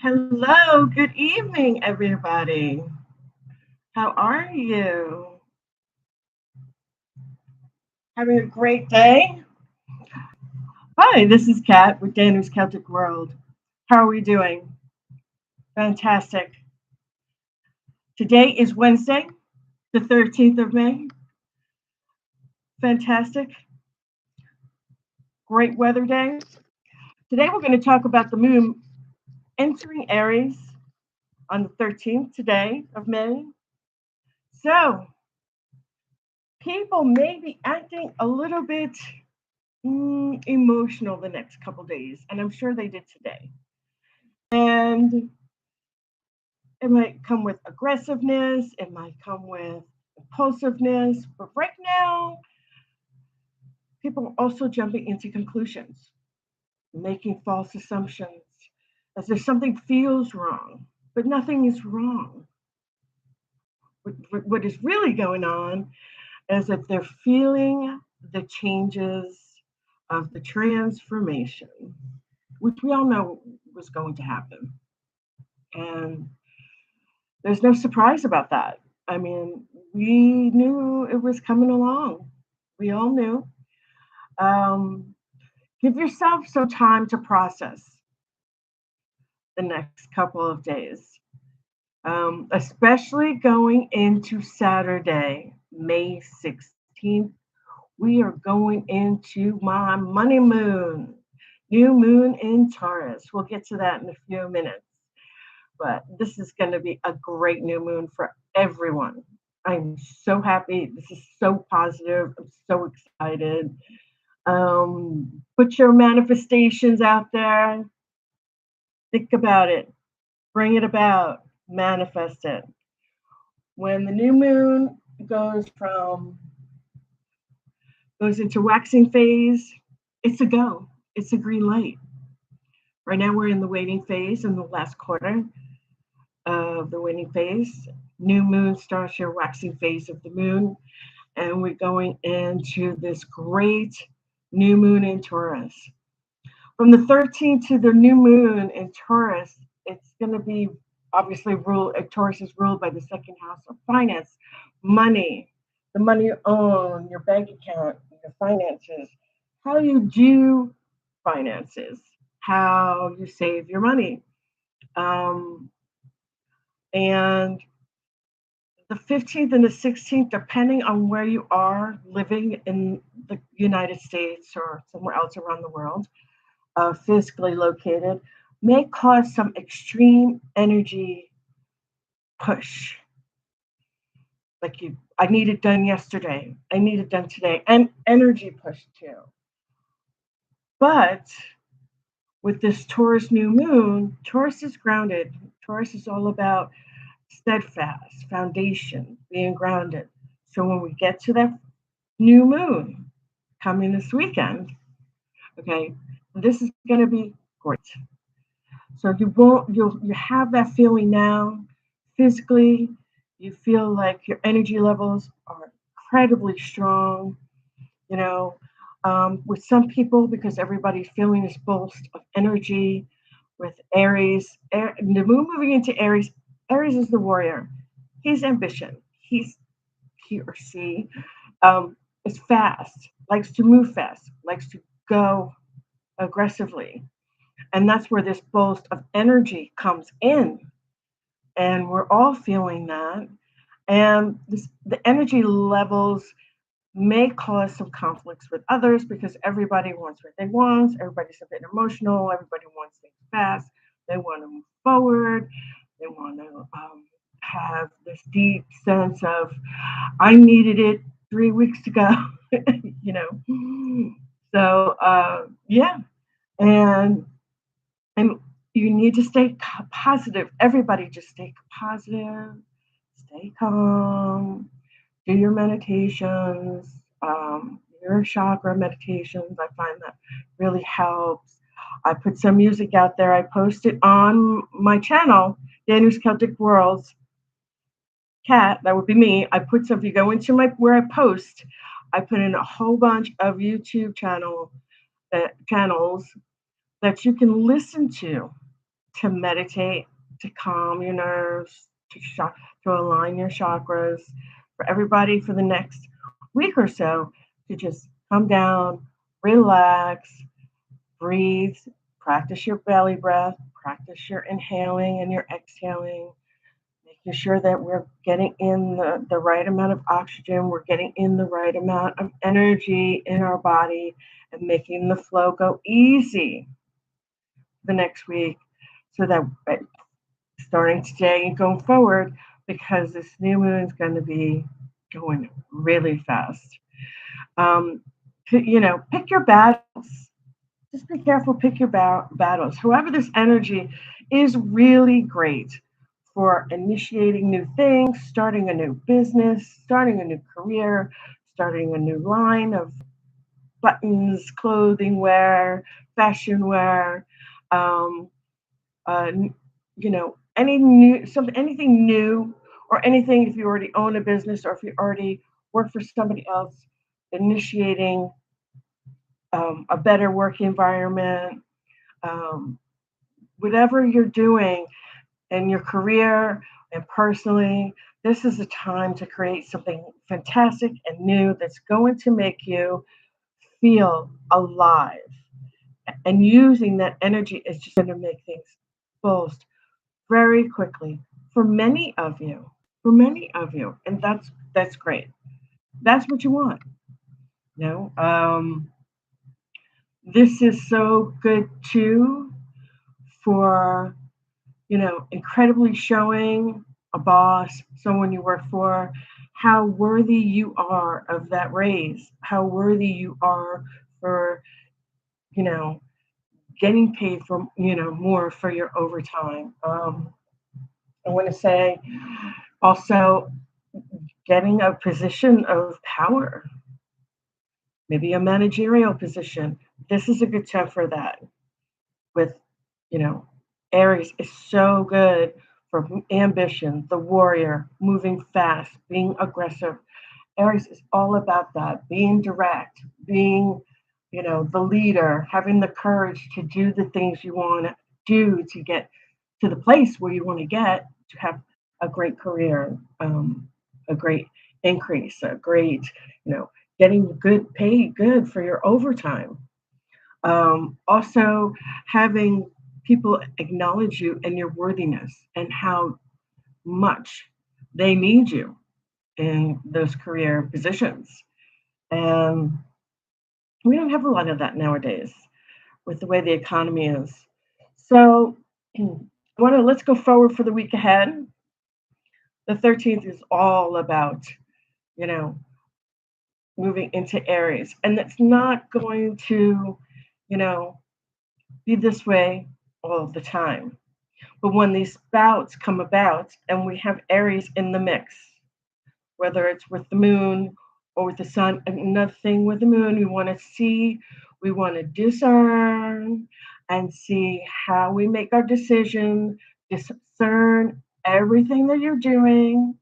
Hello, good evening, everybody. How are you? Having a great day? Hi, this is Kat with Danu's Celtic World. How are we doing? Fantastic. Today is Wednesday, the 13th of May. Fantastic. Great weather day. Today we're going to talk about the moon entering Aries on the 13th today of May. So, people may be acting a little bit emotional the next couple days, and I'm sure they did today. And it might come with aggressiveness, it might come with impulsiveness, but right now, people are also jumping into conclusions, making false assumptions, as if something feels wrong, but nothing is wrong. What is really going on is that they're feeling the changes of the transformation, which we all know was going to happen. And there's no surprise about that. I mean, we knew it was coming along. We all knew. Um, Give yourself some time to process the next couple of days, especially going into Saturday, May 16th. We are going into my money moon, new moon in Taurus. We'll get to that in a few minutes. But this is going to be a great new moon for everyone. I'm so happy. This is so positive. I'm so excited. Put your manifestations out there. Think about it. Bring it about. Manifest it. When the new moon goes into waxing phase, it's a go. It's a green light. Right now we're in the waiting phase in the last quarter of the waning phase. New moon starts your waxing phase of the moon, and we're going into this great new moon in Taurus. From the 13th to the new moon in Taurus, it's going to be obviously Taurus is ruled by the second house of finance, money, the money you own, your bank account, your finances, how you do finances, how you save your money. Um, and the 15th and the 16th, depending on where you are living in the United States or somewhere else around the world, physically located, may cause some extreme energy push. I need it done yesterday. I need it done today, and energy push too. But with this Taurus new moon, Taurus is grounded. Taurus is all about steadfast foundation, being grounded. So when we get to that new moon coming this weekend, okay, this is going to be great. So you have that feeling now physically. You feel like your energy levels are incredibly strong. You know, with some people, because everybody's feeling this burst of energy with Aries. The moon moving into Aries. Aries is the warrior. He's ambition. He or she is fast, likes to move fast, likes to go aggressively. And that's where this burst of energy comes in. And we're all feeling that. And the energy levels may cause some conflicts with others because everybody wants what they want. Everybody's a bit emotional. Everybody wants things fast. They want to move forward. They want to have this deep sense of, I needed it 3 weeks ago, you know. So, yeah. And and you need to stay positive. Everybody just stay positive, stay calm, do your meditations, your chakra meditations. I find that really helps. I put some music out there. I post it on my channel, Danu's Celtic Worlds. Cat, that would be me. I put some, if you go into my where I post, I put in a whole bunch of YouTube channels that you can listen to to meditate, to calm your nerves, to align your chakras. For everybody for the next week or so, to just come down, relax, breathe, practice your belly breath, practice your inhaling and your exhaling, making sure that we're getting in the right amount of oxygen, we're getting in the right amount of energy in our body, and making the flow go easy the next week so that starting today and going forward, because this new moon is going to be going really fast. Um, pick your battles. Just be careful, pick your battles. However, this energy is really great for initiating new things, starting a new business, starting a new career, starting a new line of buttons, clothing wear, fashion wear, um, uh, anything new, or anything if you already own a business or if you already work for somebody else, initiating a better work environment, um, whatever you're doing in your career and personally, this is a time to create something fantastic and new that's going to make you feel alive. And using that energy is just going to make things boost very quickly for many of you. For many of you, and that's great. That's what you want. You know, this is so good too for incredibly showing a boss, someone you work for, how worthy you are of that raise, how worthy you are for, you know, getting paid for, more for your overtime. I want to say also getting a position of power, maybe a managerial position. This is a good time for that. With, you know, Aries is so good for ambition, the warrior, moving fast, being aggressive. Aries is all about that, being direct, being, the leader, having the courage to do the things you want to do to get to the place where you want to get to have a great career, a great increase, a great, getting good paid good for your overtime. Also, having people acknowledge you and your worthiness and how much they need you in those career positions. And we don't have a lot of that nowadays with the way the economy is. So, let's go forward for the week ahead. The 13th is all about, you know, moving into Aries. And it's not going to, you know, be this way all the time. But when these bouts come about and we have Aries in the mix, whether it's with the moon or with the sun, another thing with the moon, we want to discern and see how we make our decision, discern everything that you're doing.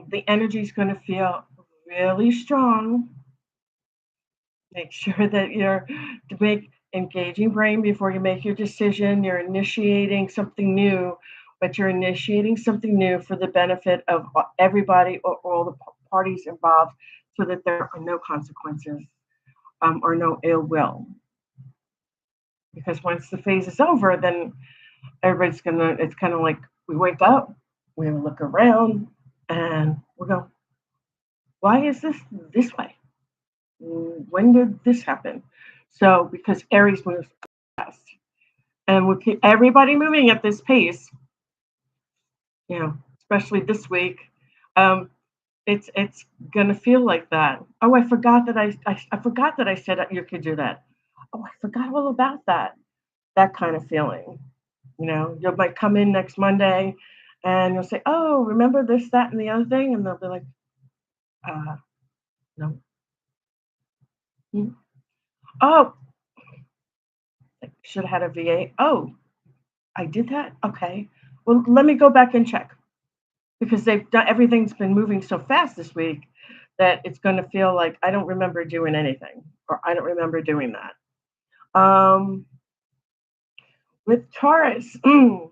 The energy is going to feel really strong. Make sure that you're to make engaging brain before you make your decision. You're initiating something new, but you're initiating something new for the benefit of everybody or all the parties involved, so that there are no consequences, or no ill will. Because once the phase is over, then everybody's gonna. It's kind of like we wake up, we look around, and we go, "Why is this way? When did this happen?" So because Aries moves fast, and with everybody moving at this pace, especially this week, um, it's gonna feel like that. Oh, I forgot that I forgot that I said that you could do that. Oh, I forgot all about that. That kind of feeling. You might come in next Monday, and you'll say, "Oh, remember this, that, and the other thing," and they'll be like, "No." Hmm. Oh, should have had a VA. Oh, I did that. Okay. Well, let me go back and check, because they've done everything's been moving so fast this week that it's going to feel like I don't remember doing anything, or I don't remember doing that. With Taurus, the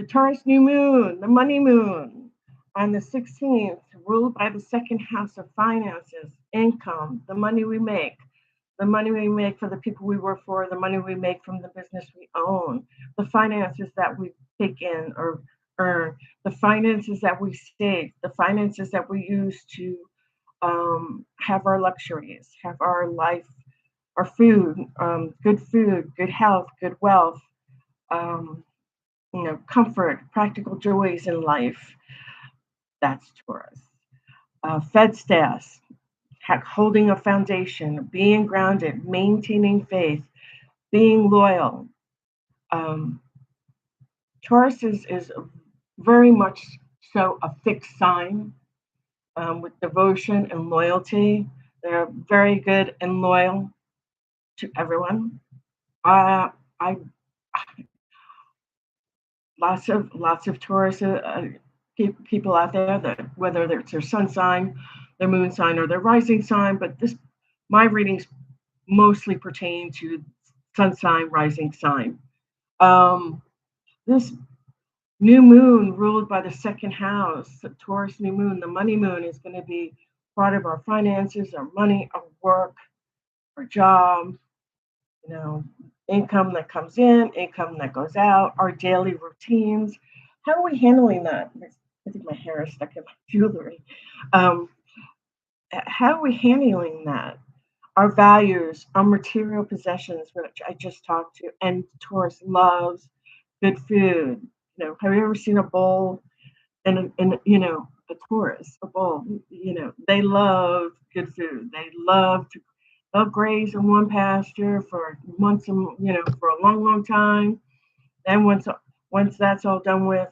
Taurus new moon, the money moon, on the 16th, ruled by the second house of finances, income, the money we make for the people we work for, the money we make from the business we own, the finances that we take in or earn, the finances that we save, the finances that we use to have our luxuries, have our life, our food, good health, good wealth, um, comfort, practical joys in life. That's Taurus. Fed status, holding a foundation, being grounded, maintaining faith, being loyal. Um, Taurus is very much so a fixed sign with devotion and loyalty. They're very good and loyal to everyone. I lots of Taurus people out there that whether it's their sun sign, their moon sign, or their rising sign, but this my readings mostly pertain to sun sign, rising sign. Um, this new moon ruled by the second house, the Taurus new moon, the money moon is going to be part of our finances, our money, our work, our job, you know, income that comes in, income that goes out, our daily routines. How are we handling that? I think my hair is stuck in my jewelry. Um, how are we handling that? Our values, our material possessions, which I just talked to, and Taurus loves good food. Have you ever seen a bowl and a Taurus, a bull, they love good food. They'll graze in one pasture for months and for a long, long time. Then once that's all done with,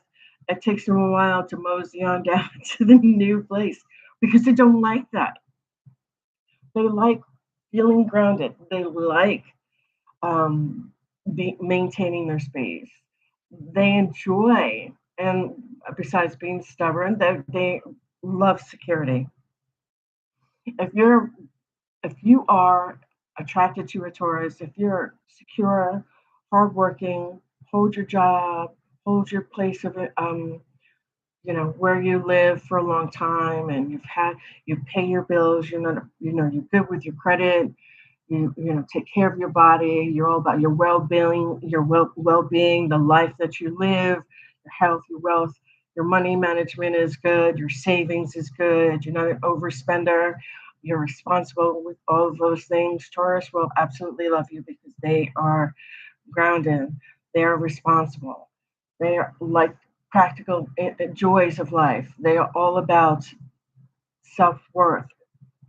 it takes them a while to mosey on down to the new place because they don't like that. They like feeling grounded. They like um, maintaining their space. They enjoy, and besides being stubborn, they love security. If you're if you are attracted to a Taurus, if you're secure, hardworking, hold your job, hold your place of it, where you live for a long time, and you pay your bills, you're good with your credit, take care of your body, you're all about your well-being, well-being, the life that you live, your health, your wealth, your money management is good, your savings is good, you're not an overspender, you're responsible with all of those things. Taurus will absolutely love you because they are grounded, they are responsible, they are like practical joys of life. They are all about self-worth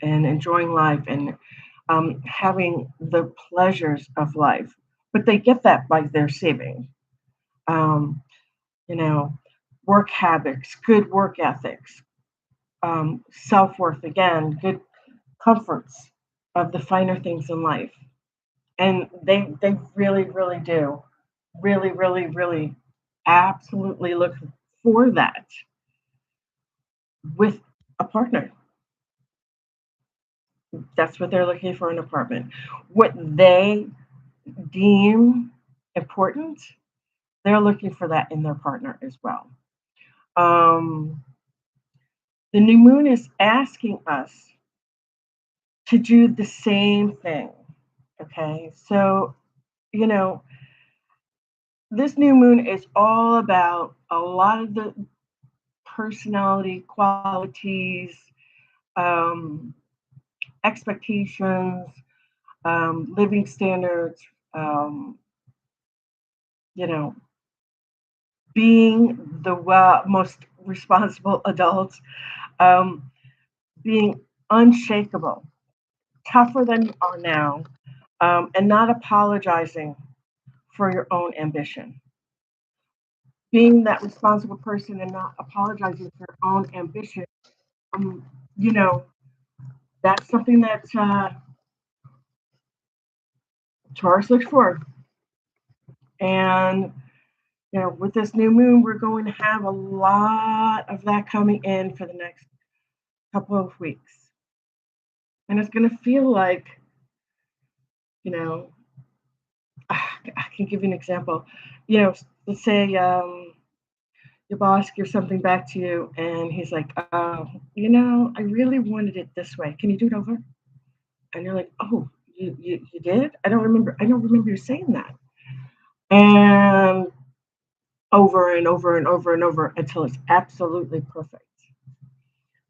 and enjoying life and having the pleasures of life. But they get that by their saving. Um, you know, Work habits, good work ethics, self worth again, good comforts of the finer things in life. And they really, really do, really, really, really absolutely look for that with a partner. That's what they're looking for in an apartment. What they deem important, they're looking for that in their partner as well. Um, the new moon is asking us to do the same thing. Okay, so you know this new moon is all about a lot of the personality qualities, um, expectations, living standards. Um, you know, being the most responsible adults, um, being unshakable, tougher than you are now, and not apologizing for your own ambition. Being that responsible person and not apologizing for your own ambition, um, you know, that's something that Taurus looks for. And, with this new moon, we're going to have a lot of that coming in for the next couple of weeks. And it's going to feel like, you know, I can give you an example. You know, let's say your boss gives something back to you, and he's like, I really wanted it this way. Can you do it over? And you're like, oh, you did? I don't remember. I don't remember you saying that. And over and over and over and over until it's absolutely perfect.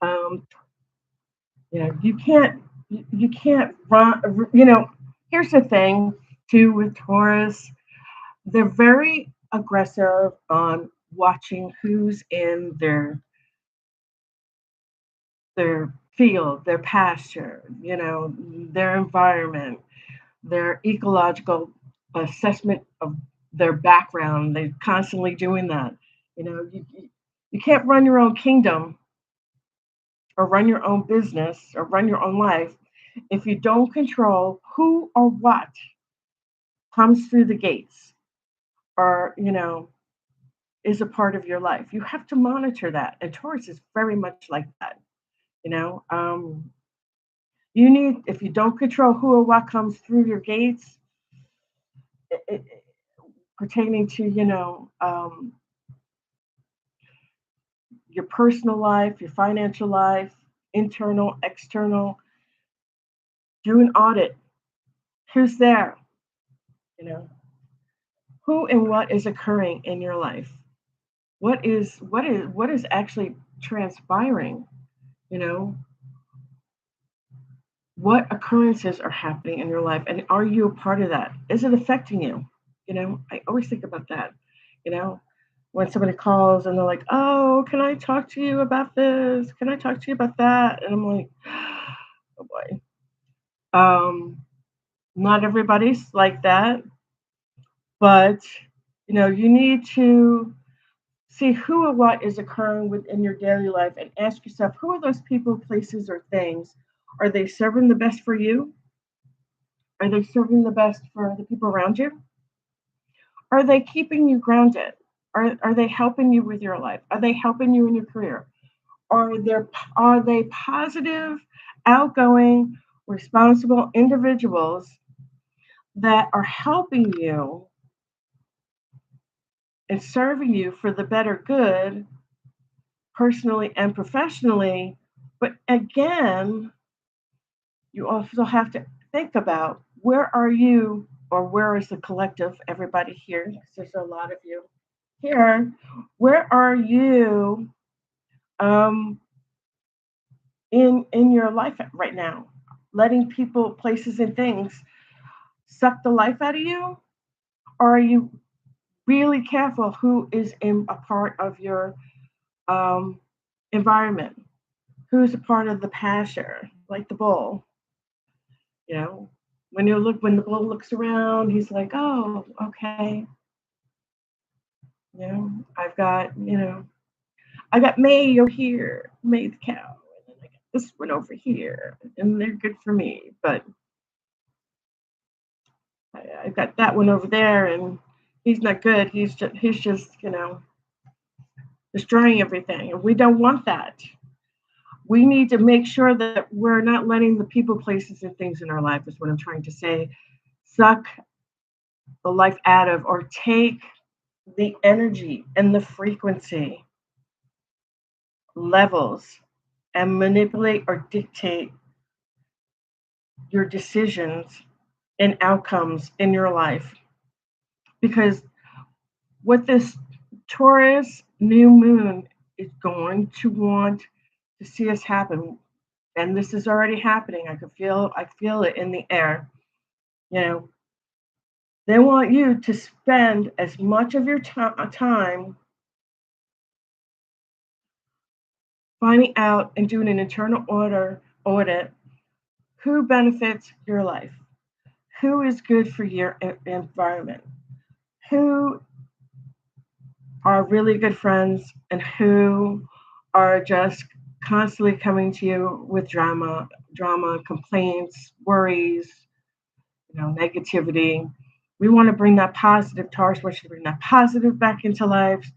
Um, you can't run. Here's the thing too with Taurus. They're very aggressive on watching who's in their field, their pasture, their environment, their ecological assessment of their background. They're constantly doing that. You can't run your own kingdom or run your own business or run your own life if you don't control who or what comes through the gates or, is a part of your life. You have to monitor that. And Taurus is very much like that. You know, you need, if you don't control who or what comes through your gates, it, pertaining to, your personal life, your financial life, internal, external, do an audit. Who's there? You know, who and what is occurring in your life? What is actually transpiring? You know, what occurrences are happening in your life, and are you a part of that? Is it affecting you? I always think about that. You know, when somebody calls and they're like, "Oh, can I talk to you about this? Can I talk to you about that?" And I'm like, "Oh boy." Not everybody's like that, but you need to see who or what is occurring within your daily life and ask yourself, who are those people, places, or things? Are they serving the best for you? Are they serving the best for the people around you? Are they keeping you grounded? Are they helping you with your life? Are they helping you in your career? Are they positive, outgoing, responsible individuals that are helping you and serving you for the better good, personally and professionally? But again, you also have to think about, where are you, or where is the collective, everybody here, because there's a lot of you here, where are you um, in your life right now? Letting people, places, and things suck the life out of you? Or are you really careful who is in a part of your um, environment? Who's a part of the pasture, like the bull? You know, when the bull looks around, he's like, "Oh, okay, I got May over here, May the cow, and then I got this one over here, and they're good for me. But I've got that one over there, and he's not good. He's just destroying everything, and we don't want that. We need to make sure that we're not letting the people, places, and things in our life, is what I'm trying to say, suck the life out of, or take the energy and the frequency levels and manipulate or dictate your decisions and outcomes in your life. Because what this Taurus new moon is going to want to see us happen, and this is already happening. I feel it in the air. You know, they want you to spend as much of your time finding out and doing an internal audit, who benefits your life, who is good for your environment, who are really good friends, and who are just constantly coming to you with drama, complaints, worries, negativity. We want to bring that positive. Taurus wants to bring that positive back into lives.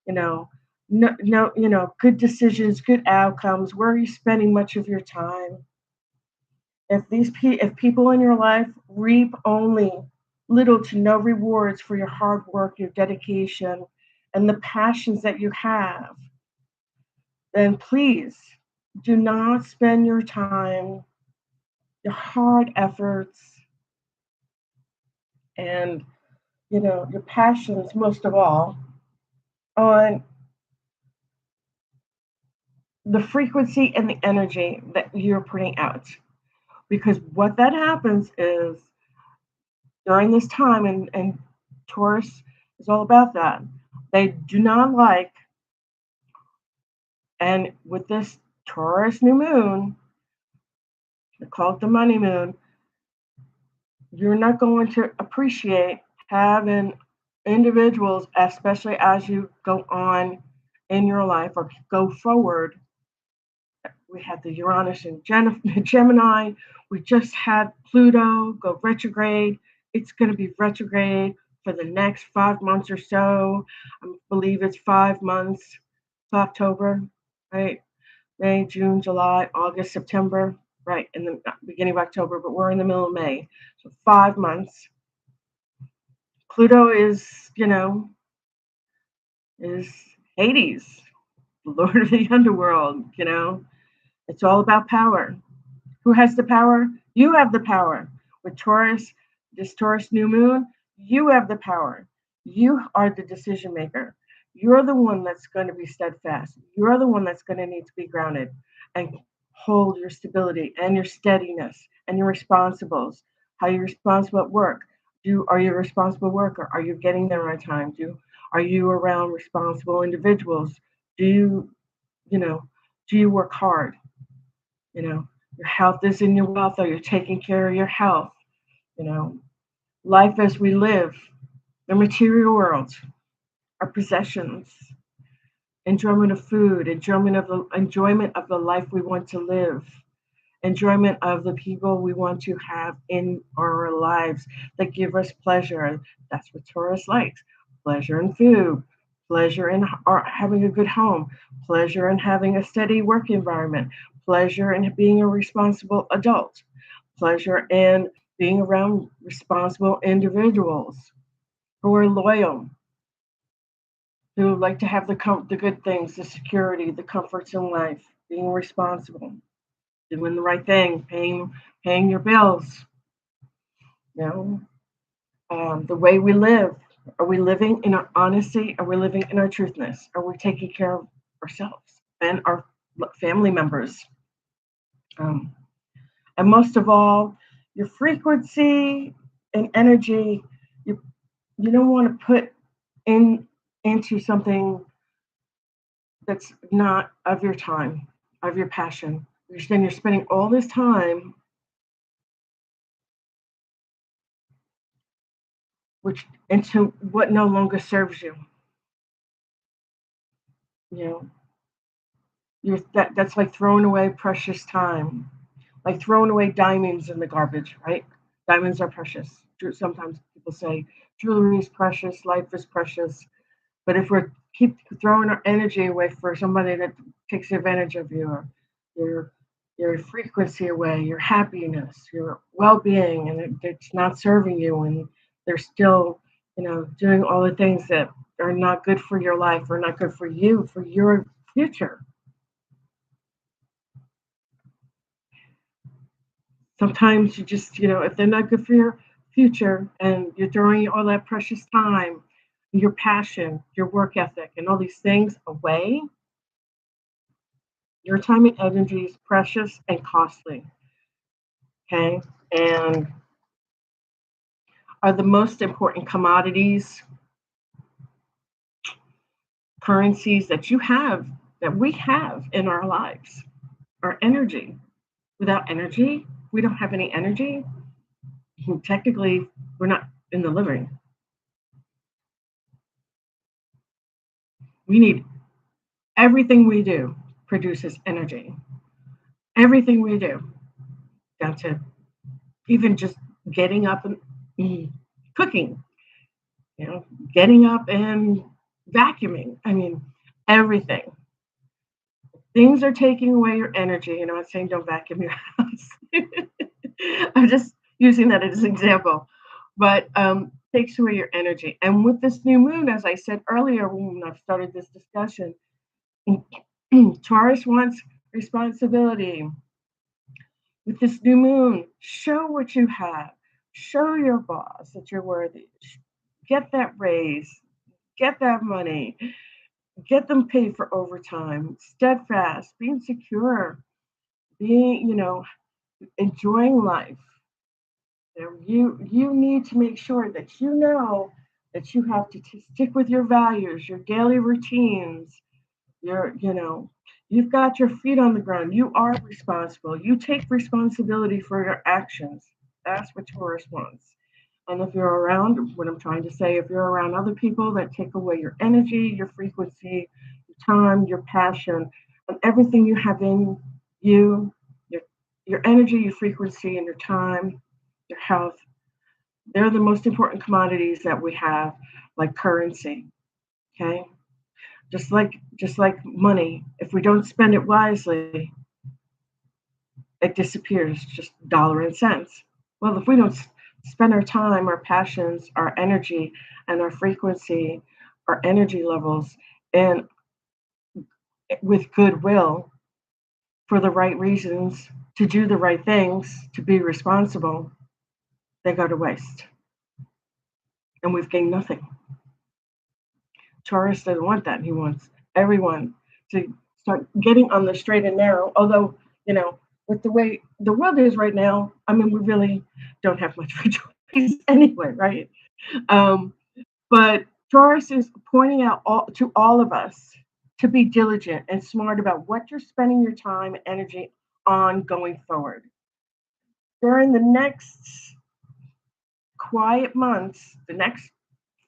You know, no, good decisions, good outcomes. Where are you spending much of your time? If people in your life reap only little to no rewards for your hard work, your dedication, and the passions that you have, then please do not spend your time, your hard efforts, and your passions most of all on the frequency and the energy that you're putting out. Because what that happens is during this time, and Taurus is all about that, they do not like, and with this Taurus new moon, they call it the money moon, you're not going to appreciate having individuals, especially as you go on in your life or go forward. We had the Uranus and Gemini. We just had Pluto go retrograde. It's going to be retrograde for the next 5 months or so. I believe it's 5 months. It's October, right? May, June, July, August, September, right? In the beginning of October, but we're in the middle of May. So 5 months. Pluto is Hades, the Lord of the underworld. It's all about power. Who has the power? You have the power. With Taurus, this Taurus new moon, you have the power. You are the decision maker. You're the one that's going to be steadfast. You're the one that's going to need to be grounded and hold your stability and your steadiness and your responsibles. How you're responsible at work. Are you a responsible worker? Are you getting there on time? Are you around responsible individuals? Do you know, do you work hard? Your health is in your wealth. Are you taking care of your health? You know, life as we live, the material world, our possessions, enjoyment of food, enjoyment of the life we want to live, enjoyment of the people we want to have in our lives that give us pleasure. That's what Taurus likes. Pleasure in food, pleasure in having a good home, pleasure in having a steady work environment, pleasure in being a responsible adult, pleasure in being around responsible individuals who are loyal, who like to have the good things, the security, the comforts in life, being responsible, doing the right thing, paying your bills. You know, the way we live. Are we living in our honesty? Are we living in our truthness? Are we taking care of ourselves and our family members? Um, and most of all, your frequency and energy. You you don't want to put in into something that's not of your time, of your passion. You're spending all this time, which into what no longer serves you. You know, that's like throwing away precious time, like throwing away diamonds in the garbage, right? Diamonds are precious. Sometimes people say jewelry is precious, life is precious. But if we keep throwing our energy away for somebody that takes advantage of you, or your your frequency away, your happiness, your well-being, and it's not serving you, and they're still, doing all the things that are not good for your life or not good for you, for your future. Sometimes you just, if they're not good for your future and you're throwing all that precious time, your passion, your work ethic, and all these things away, your time and energy is precious and costly. Okay. And are the most important commodities, currencies that we have in our lives, our energy. Without energy, we don't have any energy. Technically, we're not in the living. We need everything we do produces energy. Everything we do, down to even just getting up and cooking, you know, getting up and vacuuming. I mean, everything. Things are taking away your energy. I'm saying don't vacuum your house. I'm just using that as an example. but takes away your energy. And with this new moon, as I said earlier when I started this discussion, Taurus wants responsibility. With this new moon, show what you have. Show your boss that you're worthy. Get that raise. Get that money. Get them paid for overtime. Steadfast, being secure, being, enjoying life. You need to make sure that you know that you have to stick with your values, your daily routines, you've got your feet on the ground. You are responsible. You take responsibility for your actions. That's what Taurus wants. And if you're around, what I'm trying to say, if you're around other people that take away your energy, your frequency, your time, your passion, and everything you have in you, your your energy, your frequency, and your time, your health, they're the most important commodities that we have, like currency. Okay, just like money, if we don't spend it wisely, it disappears, just dollar and cents. Well, if we don't spend our time, our passions, our energy, and our frequency, our energy levels, and with goodwill for the right reasons, to do the right things, to be responsible, they go to waste, and we've gained nothing. Taurus doesn't want that. He wants everyone to start getting on the straight and narrow. Although, you know, with the way the world is right now, I mean, we really don't have much of a choice anyway, right? Um, but Taurus is pointing out to all of us to be diligent and smart about what you're spending your time and energy on going forward. During the next quiet months, the next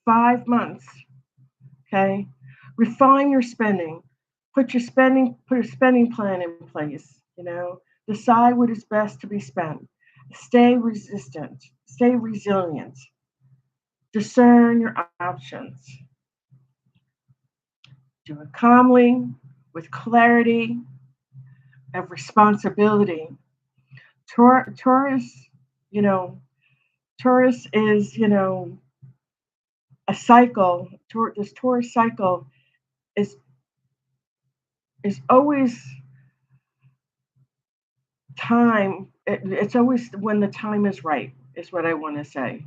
5 months, okay, refine your spending. Put a spending plan in place. Decide what is best to be spent. Stay resistant. Stay resilient. Discern your options. Do it calmly, with clarity, and responsibility. Taurus, you know, Taurus is, a cycle. This Taurus cycle is is always it's always when the time is right, is what I want to say.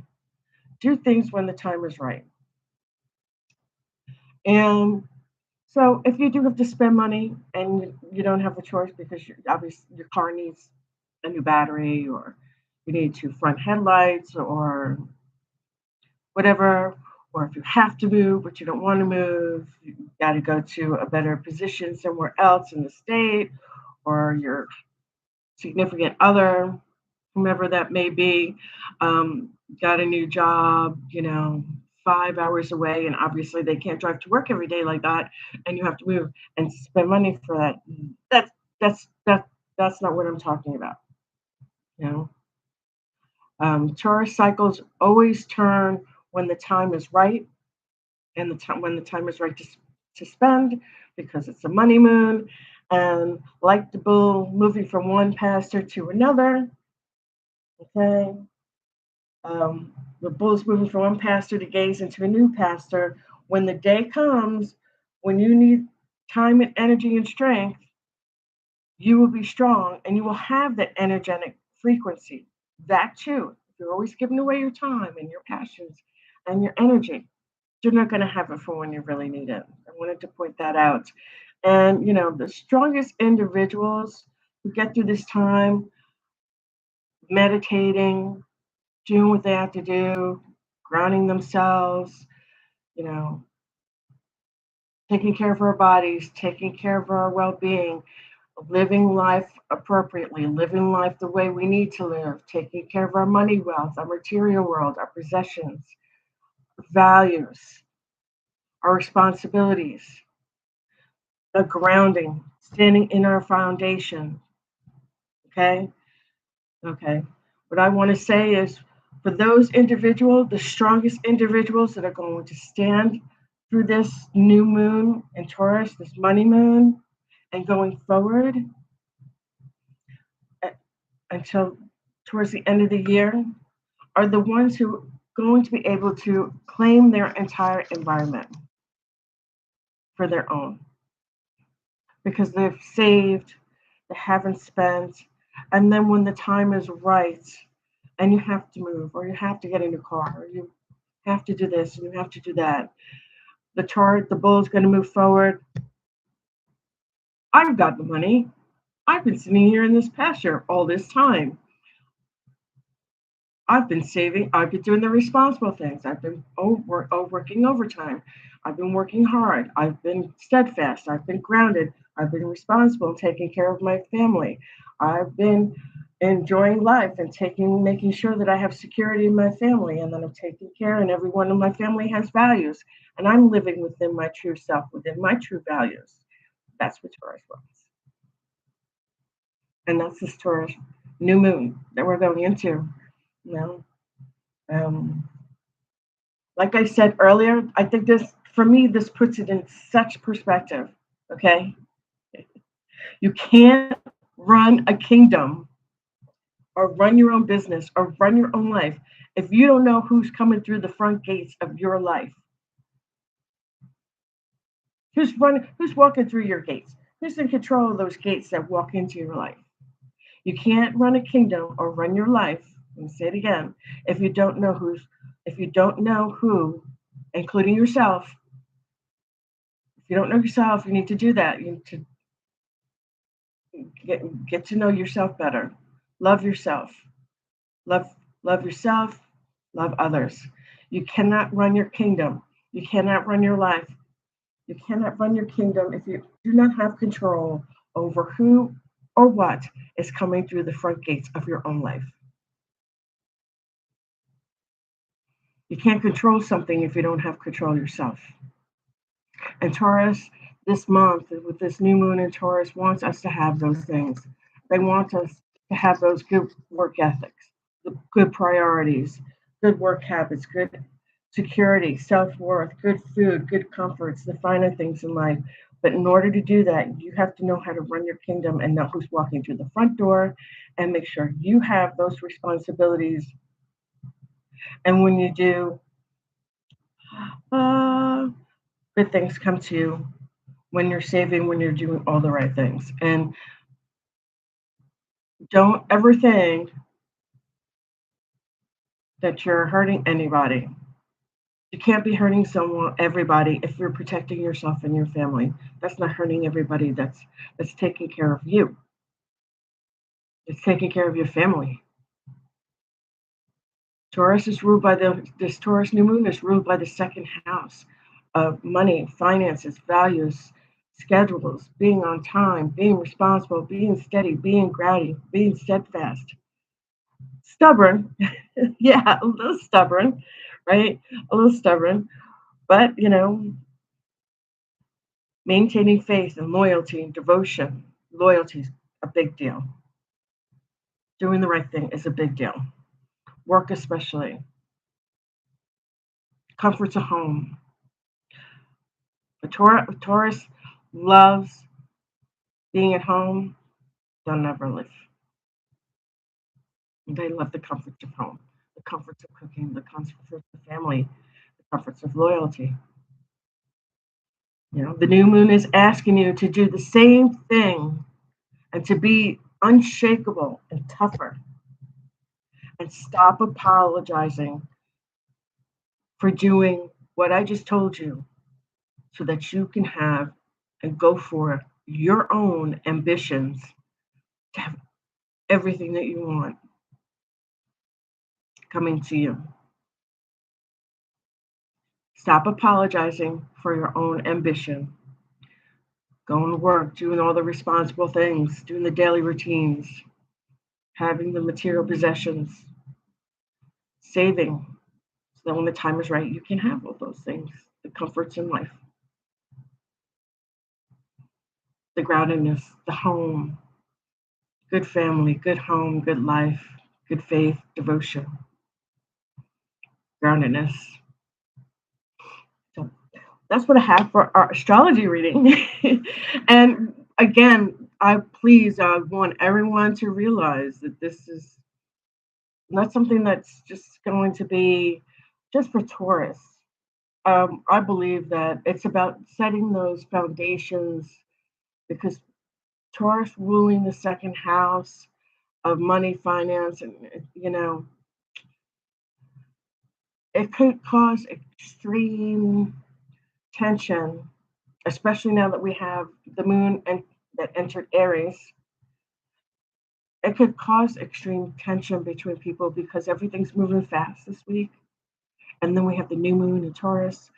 Do things when the time is right. And so if you do have to spend money and you don't have a choice because obviously your car needs a new battery, or you need two front headlights, or whatever, or if you have to move but you don't want to move, you got to go to a better position somewhere else in the state, or your significant other, whomever that may be, got a new job, 5 hours away, and obviously they can't drive to work every day like that, and you have to move and spend money for that. That's that's that that's not what I'm talking about. You know, Taurus cycles always turn when the time is right, and the time when the time is right to spend, because it's a money moon, and like the bull moving from one pasture to another. Okay, the bull's moving from one pasture to gaze into a new pasture. When the day comes, when you need time and energy and strength, you will be strong and you will have that energetic frequency. That too. If you're always giving away your time and your passions and your energy, you're not going to have it for when you really need it. I wanted to point that out. And, the strongest individuals who get through this time meditating, doing what they have to do, grounding themselves, you know, taking care of our bodies, taking care of our well being, living life appropriately, living life the way we need to live, taking care of our money wealth, our material world, our possessions, values, our responsibilities, the grounding, standing in our foundation. Okay. Okay. What I want to say is, for those individuals, the strongest individuals that are going to stand through this new moon in Taurus, this money moon, and going forward until towards the end of the year, are the ones who going to be able to claim their entire environment for their own because they've saved, they haven't spent, and then when the time is right and you have to move or you have to get in a car or you have to do this and you have to do that, the bull is going to move forward. I've got the money. I've been sitting here in this pasture all this time. I've been saving. I've been doing the responsible things. I've been working overtime. I've been working hard. I've been steadfast. I've been grounded. I've been responsible and taking care of my family. I've been enjoying life and making sure that I have security in my family and that I'm taking care and everyone in my family has values. And I'm living within my true self, within my true values. That's what Taurus wants. And that's this Taurus new moon that we're going into. You know, um, like I said earlier, I think this, for me, this puts it in such perspective. Okay. You can't run a kingdom or run your own business or run your own life if you don't know who's coming through the front gates of your life. Who's walking through your gates? Who's in control of those gates that walk into your life? You can't run a kingdom or run your life, let me say it again, if you don't know who, including yourself. If you don't know yourself, you need to do that. You need to get to know yourself better. Love yourself. Love love yourself, love others. You cannot run your kingdom. You cannot run your life. You cannot run your kingdom if you do not have control over who or what is coming through the front gates of your own life. You can't control something if you don't have control yourself. And Taurus, this month, with this new moon in Taurus, wants us to have those things. They want us to have those good work ethics, the good priorities, good work habits, good security, self worth, good food, good comforts, the finer things in life. But in order to do that, you have to know how to run your kingdom and know who's walking through the front door and make sure you have those responsibilities. And when you do, uh, good things come to you when you're saving, when you're doing all the right things. And don't ever think that you're hurting anybody. You can't be hurting everybody, if you're protecting yourself and your family. That's not hurting everybody. That's taking care of you. It's taking care of your family. Taurus is ruled by this Taurus new moon is ruled by the second house of money, finances, values, schedules, being on time, being responsible, being steady, being grounded, being steadfast. Stubborn, yeah, a little stubborn, right? A little stubborn, but maintaining faith and loyalty and devotion. Loyalty is a big deal. Doing the right thing is a big deal. Work, especially. Comforts of home. The Taurus loves being at home. They'll never live. They love the comforts of home, the comforts of cooking, the comforts of family, the comforts of loyalty. The new moon is asking you to do the same thing and to be unshakable and tougher and stop apologizing for doing what I just told you so that you can have and go for your own ambitions to have everything that you want coming to you. Stop apologizing for your own ambition. Going to work, doing all the responsible things, doing the daily routines, having the material possessions, saving, so that when the time is right, you can have all those things, the comforts in life, the groundedness, the home, good family, good home, good life, good faith, devotion, groundedness. So that's what I have for our astrology reading. And again, I want everyone to realize that this is not something that's just going to be just for Taurus, I believe that it's about setting those foundations because Taurus ruling the second house of money, finance, and it could cause extreme tension, especially now that we have the moon that entered Aries. It could cause extreme tension between people because everything's moving fast this week, and then we have the new moon in Taurus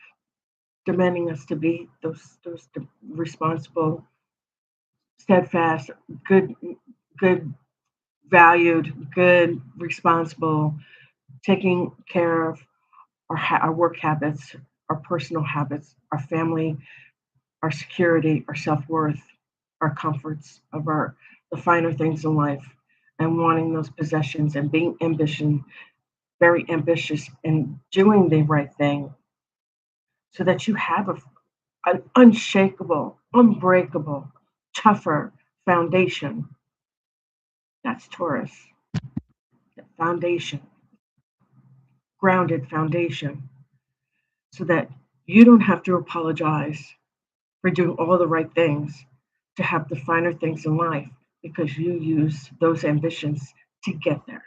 demanding us to be those responsible, steadfast, good, good, valued, good, responsible, taking care of our work habits, our personal habits, our family, our security, our self worth, our comforts of the finer things in life, and wanting those possessions and being very ambitious and doing the right thing, so that you have an unshakable, unbreakable, tougher foundation. That's Taurus. The foundation, grounded foundation, so that you don't have to apologize for doing all the right things to have the finer things in life because you use those ambitions to get there.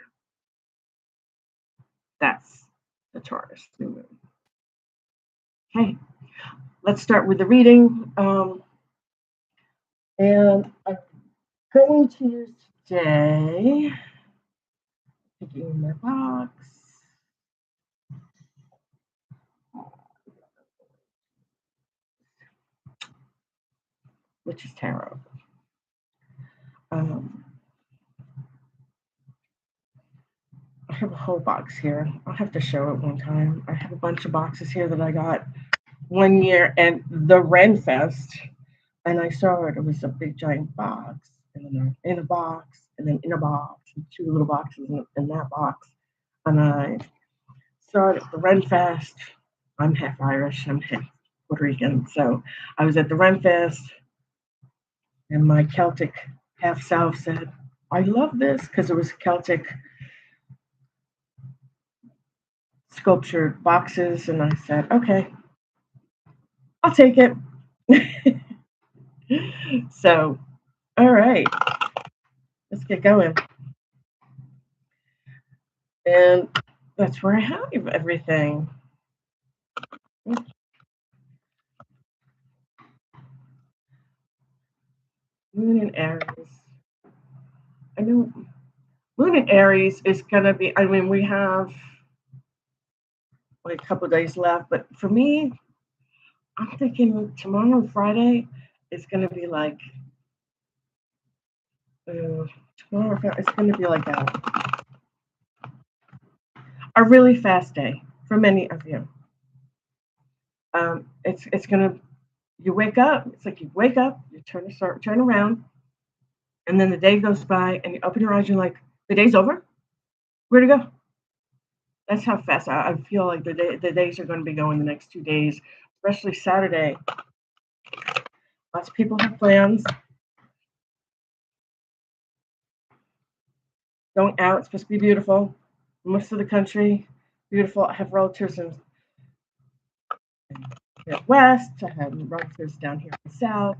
That's the Taurus new moon. Okay, let's start with the reading. And I'm going to use today, picking my box, which is tarot. Um, I have a whole box here. I'll have to show it one time. I have a bunch of boxes here that I got one year at the Ren Fest, and I saw it. It was a big giant box, and then in a box, and then in a box, and two little boxes in that box. And I saw it at the Ren Fest. I'm half Irish. I'm half Puerto Rican, so I was at the Ren Fest, and my Celtic half self said, "I love this," because it was Celtic sculptured boxes, and I said, "Okay, I'll take it." So, all right, let's get going. And that's where I have everything. Moon in Aries. I know Moon in Aries is going to be, I mean, we have like a couple of days left, but for me, I'm thinking tomorrow, Friday, is going to be like, tomorrow, it's going to be like a really fast day for many of you. It's gonna you wake up. It's like you wake up, you turn around, and then the day goes by, and you open your eyes. You're like, the day's over. Where'd it go? That's how fast I feel like the days are going to be going the next 2 days, especially Saturday. Lots of people have plans going out. It's supposed to be beautiful. Most of the country, beautiful. I have relatives in the West. I have relatives down here in the South.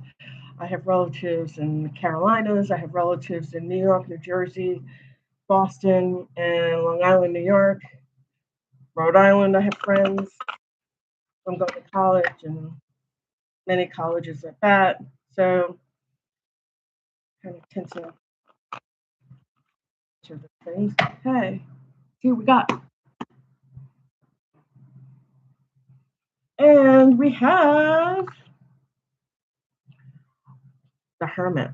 I have relatives in the Carolinas. I have relatives in New York, New Jersey, Boston, and Long Island, New York. Rhode Island, I have friends. I'm going to college and many colleges at that. So kind of tend to the things. Okay, see what we got. And we have the Hermit.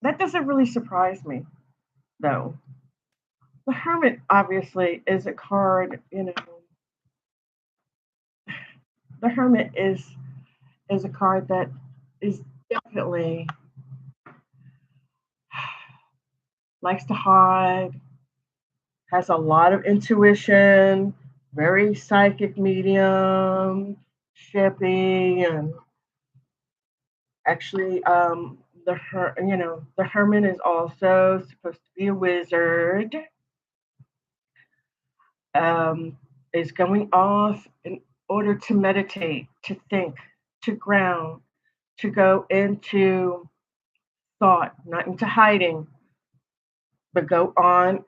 That doesn't really surprise me, though. The Hermit obviously is a card, the Hermit is a card that is definitely likes to hide, has a lot of intuition, very psychic medium, shipping, and actually, the Hermit is also supposed to be a wizard. Um, is going off in order to meditate, to think, to ground, to go into thought, not into hiding, but go on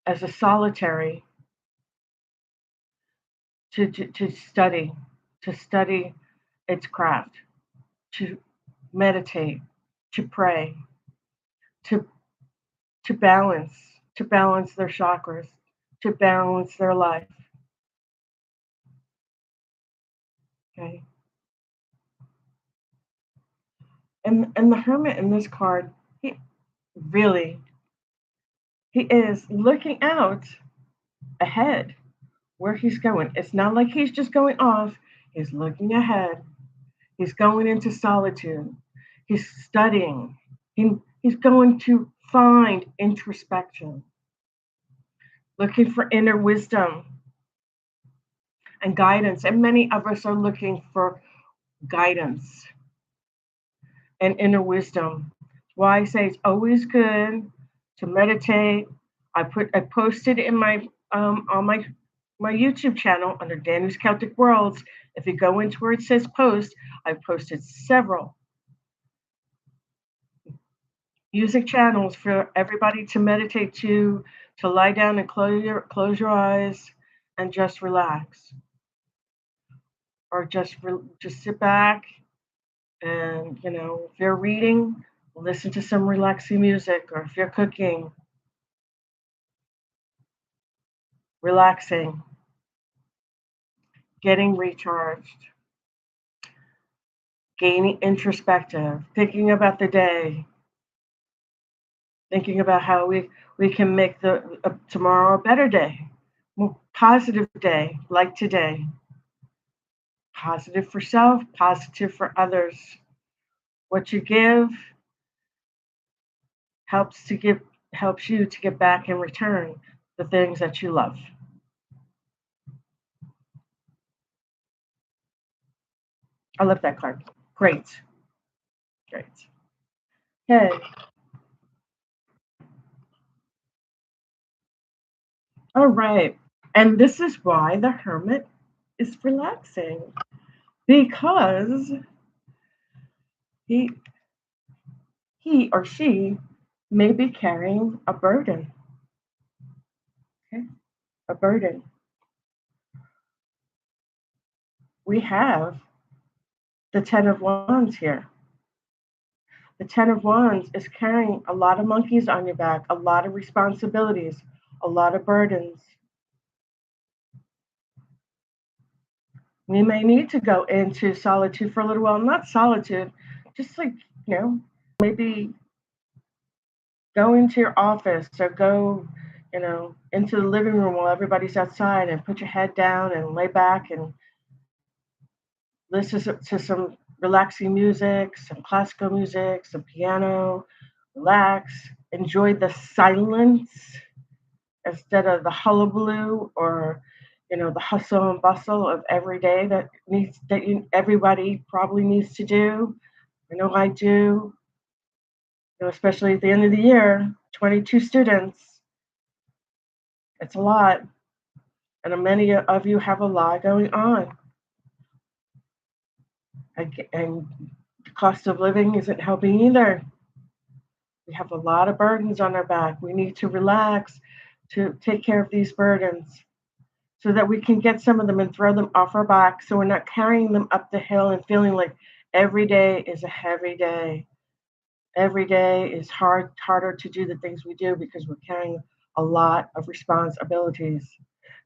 as a solitary to to study its craft, to meditate, to pray, to to balance, to balance their chakras, to balance their life. Okay. And the hermit in this card, he really he is looking out ahead where he's going. It's not like he's just going off, he's looking ahead. He's going into solitude. He's studying. He's going to find introspection, looking for inner wisdom and guidance. And many of us are looking for guidance and inner wisdom. Why I say it's always good to meditate. I posted in my on my YouTube channel under Danny's Celtic Worlds. If you go into where it says post, I've posted several music channels for everybody to meditate to lie down and close your eyes and just relax, or just sit back and if you're reading, listen to some relaxing music, or if you're cooking, relaxing, getting recharged, gaining introspective, thinking about the day, thinking about how we can make the tomorrow a better day, more positive day like today, positive for self, positive for others. What you give helps you to get back in return the things that you love. I love that card. Great. Great. Okay. All right. And this is why the hermit is relaxing, because he he or she may be carrying a burden. Okay? A burden. We have the Ten of Wands here. The Ten of Wands is carrying a lot of monkeys on your back, a lot of responsibilities, a lot of burdens. We may need to go into solitude for a little while, not solitude, just like, maybe go into your office or go, into the living room while everybody's outside and put your head down and lay back and listen to some relaxing music, some classical music, some piano, relax, enjoy the silence instead of the hullabaloo or the hustle and bustle of every day everybody probably needs to do. I know I do. Especially at the end of the year, 22 students. It's a lot, and many of you have a lot going on. And the cost of living isn't helping either. We have a lot of burdens on our back. We need to relax to take care of these burdens so that we can get some of them and throw them off our back so we're not carrying them up the hill and feeling like every day is a heavy day. Every day is harder to do the things we do because we're carrying a lot of responsibilities.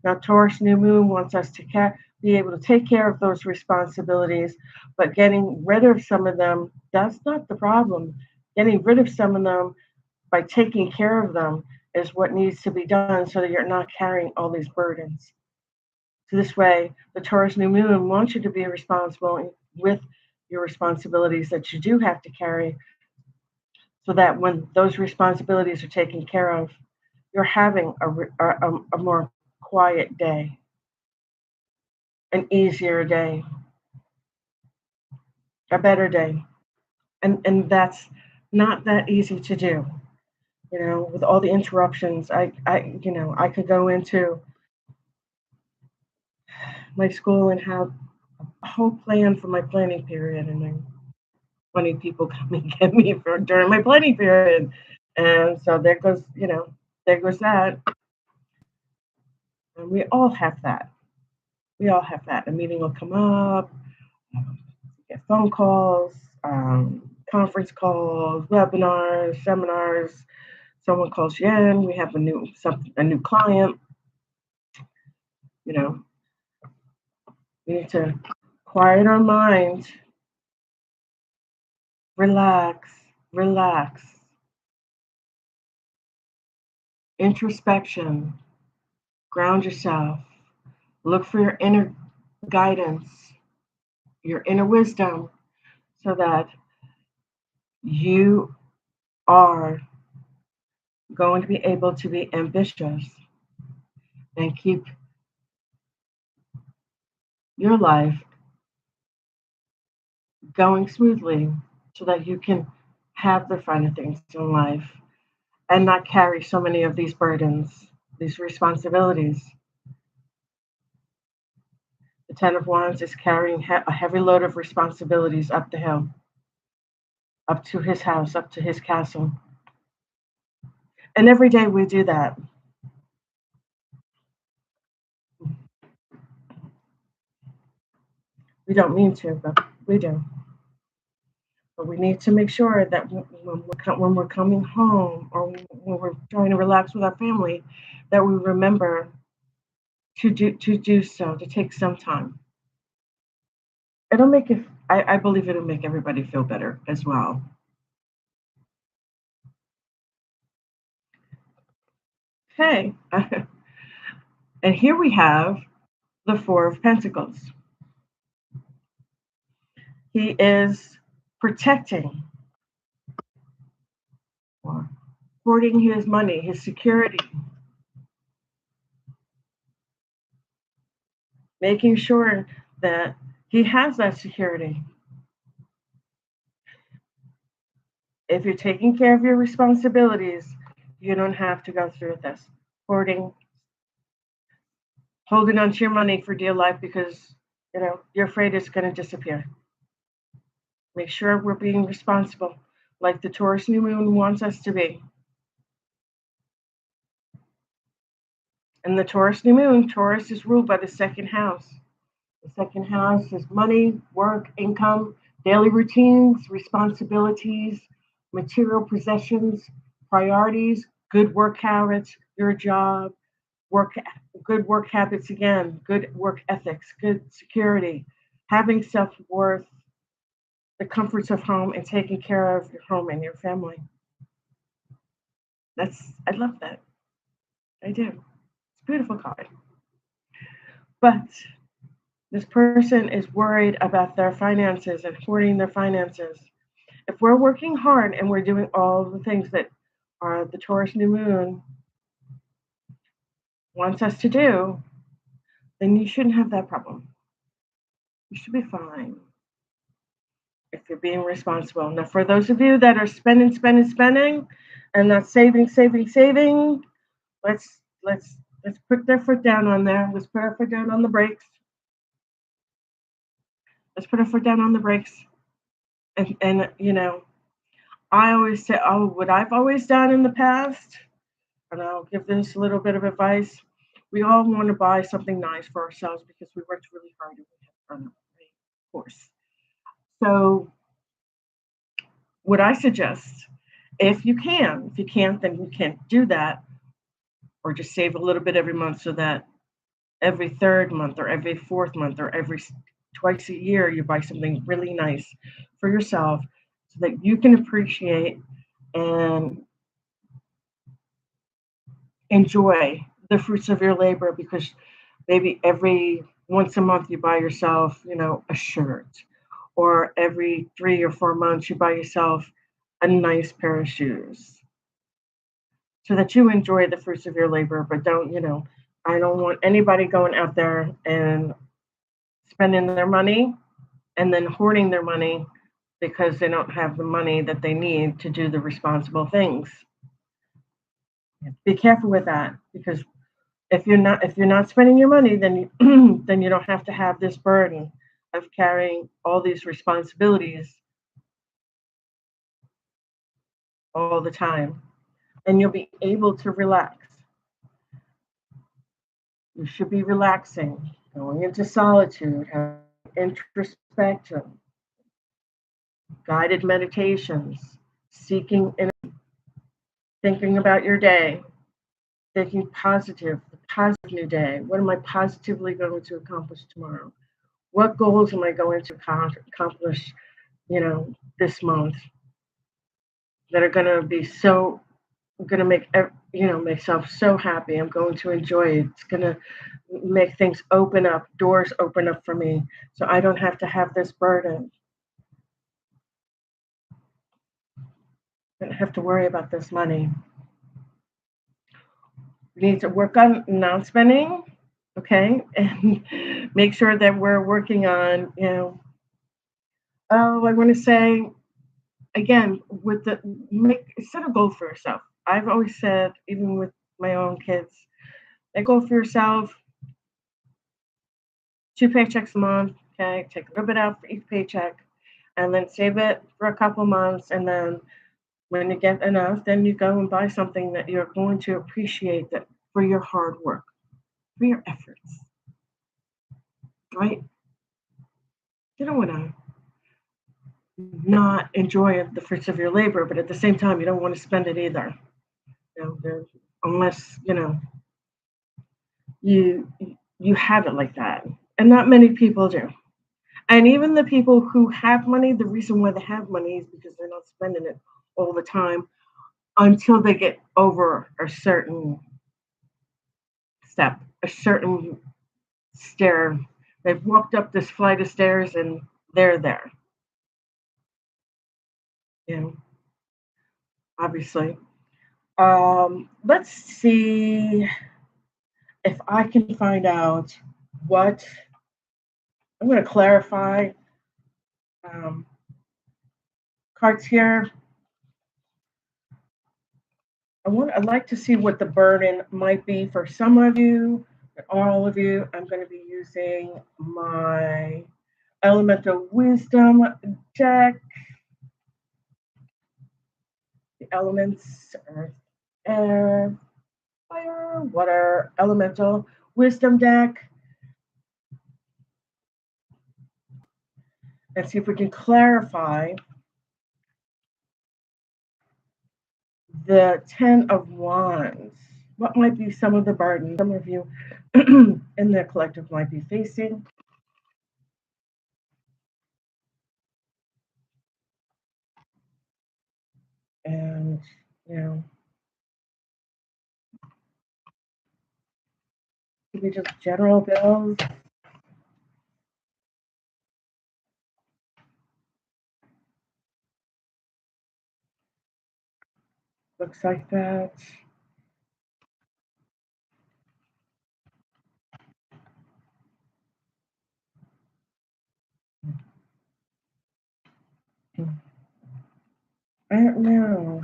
Now, Taurus new moon wants us to be able to take care of those responsibilities, but getting rid of some of them, that's not the problem. Getting rid of some of them by taking care of them is what needs to be done so that you're not carrying all these burdens. So this way, the Taurus new moon wants you to be responsible with your responsibilities that you do have to carry, so that when those responsibilities are taken care of, you're having a more quiet day, an easier day, a better day. And that's not that easy to do. With all the interruptions, I could go into my school and have a whole plan for my planning period, and then 20 people come and get me for during my planning period. And so there goes, there goes that. And we all have that. We all have that. A meeting will come up, get phone calls, conference calls, webinars, seminars. Someone calls you in. We have a new client. You know, we need to quiet our mind, relax, relax, introspection, ground yourself, look for your inner guidance, your inner wisdom, so that you are going to be able to be ambitious and keep your life going smoothly so that you can have the finer things in life and not carry so many of these burdens, these responsibilities. The Ten of Wands is carrying a heavy load of responsibilities up the hill, up to his house, up to his castle. And every day we do that. We don't mean to, but we do. But we need to make sure that when we're coming home or when we're trying to relax with our family, that we remember to do so, to take some time. It'll make it. I believe it'll make everybody feel better as well. Okay, and here we have the Four of Pentacles. He is protecting or hoarding his money, his security, making sure that he has that security. If you're taking care of your responsibilities, you don't have to go through this hoarding, holding on to your money for dear life because you're afraid it's going to disappear. Make sure we're being responsible, like the Taurus new moon wants us to be. And the Taurus new moon, Taurus is ruled by the second house. The second house is money, work, income, daily routines, responsibilities, material possessions, priorities, good work habits, your job, work, good work habits again, good work ethics, good security, having self-worth, the comforts of home, and taking care of your home and your family. I love that. I do. It's a beautiful card. But this person is worried about their finances and hoarding their finances. If we're working hard and we're doing all the things that are the Taurus new moon wants us to do, then you shouldn't have that problem. You should be fine if you're being responsible. Now, for those of you that are spending, and not saving, let's put their foot down on there. Let's put our foot down on the brakes. Let's put our foot down on the brakes. And I always say, oh, what I've always done in the past, and I'll give this a little bit of advice. We all want to buy something nice for ourselves because we worked really hard and we have fun, right? Of course. So, what I suggest, if you can't, then you can't do that, or just save a little bit every month so that every third month or every fourth month or every twice a year you buy something really nice for yourself so that you can appreciate and enjoy the fruits of your labor, because maybe every once a month you buy yourself, a shirt, or every 3 or 4 months you buy yourself a nice pair of shoes, so that you enjoy the fruits of your labor. But I don't want anybody going out there and spending their money and then hoarding their money because they don't have the money that they need to do the responsible things. Be careful with that, because If you're not spending your money, then you then you don't have to have this burden of carrying all these responsibilities all the time, and you'll be able to relax. You should be relaxing, going into solitude, having introspection, guided meditations, seeking and thinking about your day, thinking positive, the positive new day. What am I positively going to accomplish tomorrow? What goals am I going to accomplish, this month that are going to be so going to make myself so happy. I'm going to enjoy it. It's going to make things open up, doors open up for me, so I don't have to have this burden. I don't have to worry about this money. We need to work on non-spending, okay, and make sure that we're working on, I want to say again with the make set a goal for yourself. I've always said, even with my own kids, a goal for yourself, 2 paychecks a month. Okay, take a little bit out for each paycheck, and then save it for a couple months. And then when you get enough, then you go and buy something that you're going to appreciate that for your hard work, for your efforts, right? You don't want to not enjoy the fruits of your labor, but at the same time, you don't want to spend it either. Unless you you have it like that, and not many people do. And even the people who have money, the reason why they have money is because they're not spending it all the time until they get over a certain step, a certain stair. They've walked up this flight of stairs and they're there, you know, obviously. Let's see if I can find out what I'm going to clarify um, cards here. I'd like to see what the burden might be for some of you, all of you. I'm going to be using my elemental wisdom deck, the elements earth, air, fire, water, elemental wisdom deck. Let's see if we can clarify the Ten of Wands. What might be some of the burdens some of you in the collective might be facing? And, you know, maybe just general bills. Looks like that. I don't know.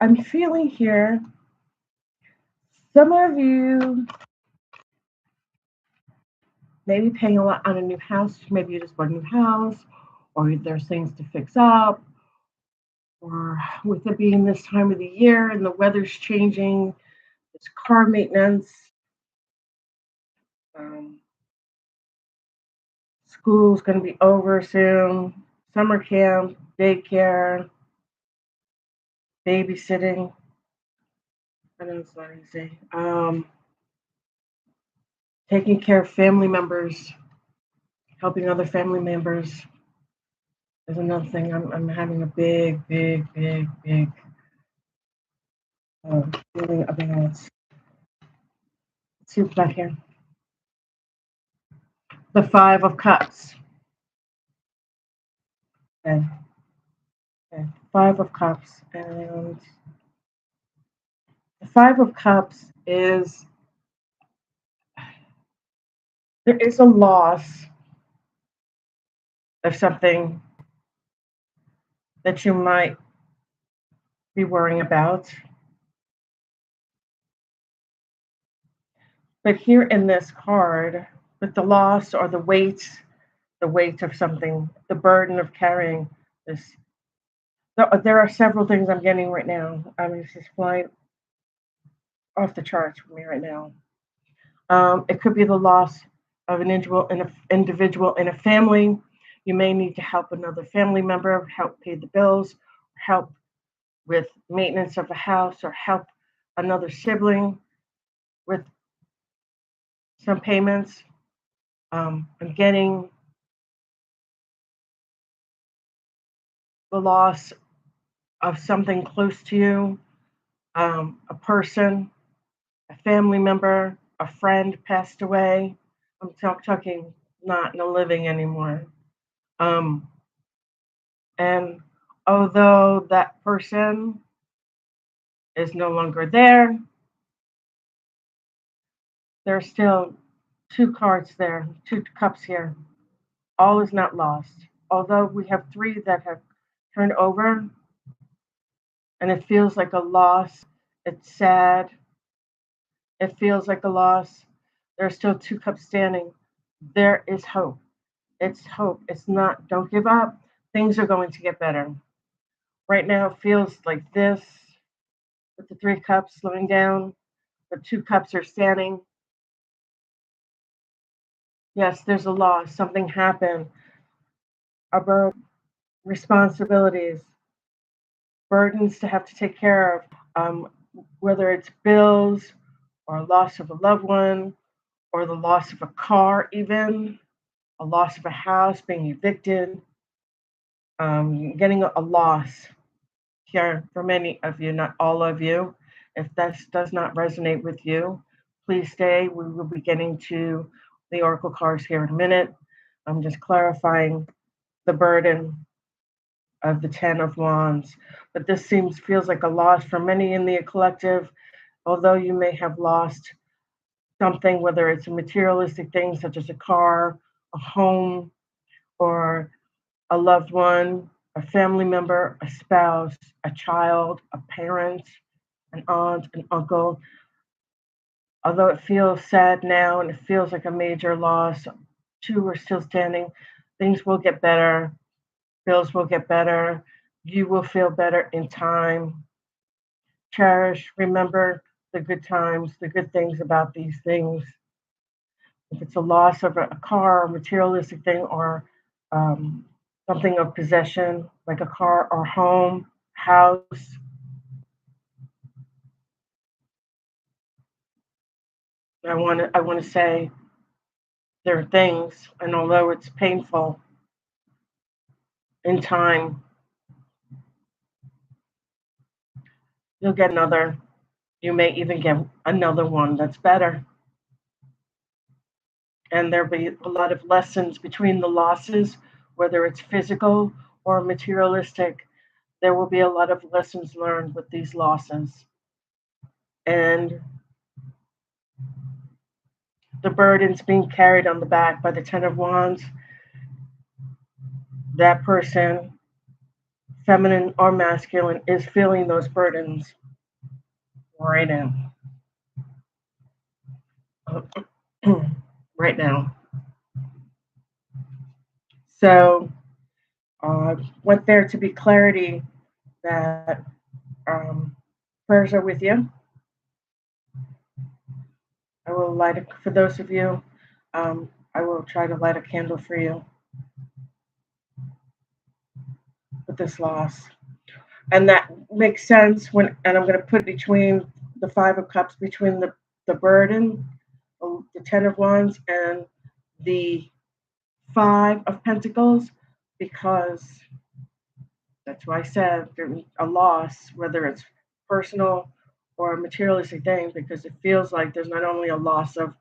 I'm feeling here some of you maybe paying a lot on a new house. Maybe you just bought a new house, or there's things to fix up, or with it being this time of the year and the weather's changing, it's car maintenance, um, school's going to be over soon, summer camp, daycare, babysitting. I know it's not easy. Taking care of family members, helping other family members is another thing I'm having a big, big, big, big feeling about. Let's see what's back here. The Five of Cups. Okay. Okay. Five of Cups. And the Five of Cups is There is a loss of something that you might be worrying about. But here in this card, with the loss or the weight of something, the burden of carrying this, there are several things I'm getting right now. I mean, it's just flying off the charts for me right now. It could be the loss of an individual in a family. You may need to help another family member, help pay the bills, help with maintenance of a house, or help another sibling with some payments. I'm getting the loss of something close to you, a person, a family member, a friend passed away. I'm talking not in the living anymore. Um, and although that person is no longer there, there's still two cards there, two cups here. All is not lost. Although we have three that have turned over and it feels like a loss, it's sad, it feels like a loss. There are still two cups standing. There is hope. It's hope. It's not, don't give up. Things are going to get better. Right now, it feels like this with the three cups slowing down. The two cups are standing. Yes, there's a loss. Something happened. A burden, responsibilities, burdens to have to take care of, whether it's bills or loss of a loved one or the loss of a car, even a loss of a house, being evicted, getting a loss here for many of you, not all of you. If this does not resonate with you, please stay. We will be getting to the oracle cards here in a minute. I'm just clarifying the burden of the Ten of Wands. But this feels like a loss for many in the collective, although you may have lost something, whether it's a materialistic thing such as a car, a home, or a loved one, a family member, a spouse, a child, a parent, an aunt, an uncle. Although it feels sad now and it feels like a major loss, two are still standing. Things will get better. Bills will get better. You will feel better in time. Cherish, remember the good times, the good things about these things. If it's a loss of a car, a materialistic thing, or um, something of possession, like a car or home, house, I want to say there are things, and although it's painful in time, you'll get another. You may even get another one that's better. And there'll be a lot of lessons between the losses, whether it's physical or materialistic. There will be a lot of lessons learned with these losses. And the burdens being carried on the back by the Ten of Wands, that person, feminine or masculine, is feeling those burdens right now. Right now. So, want there to be clarity that prayers are with you. I will light it for those of you. I will try to light a candle for you with this loss. And that makes sense when, and I'm going to put between the Five of Cups, between the burden, the Ten of Wands, and the Five of Pentacles, because that's why I said there's a loss, whether it's personal or a materialistic thing, because it feels like there's not only a loss of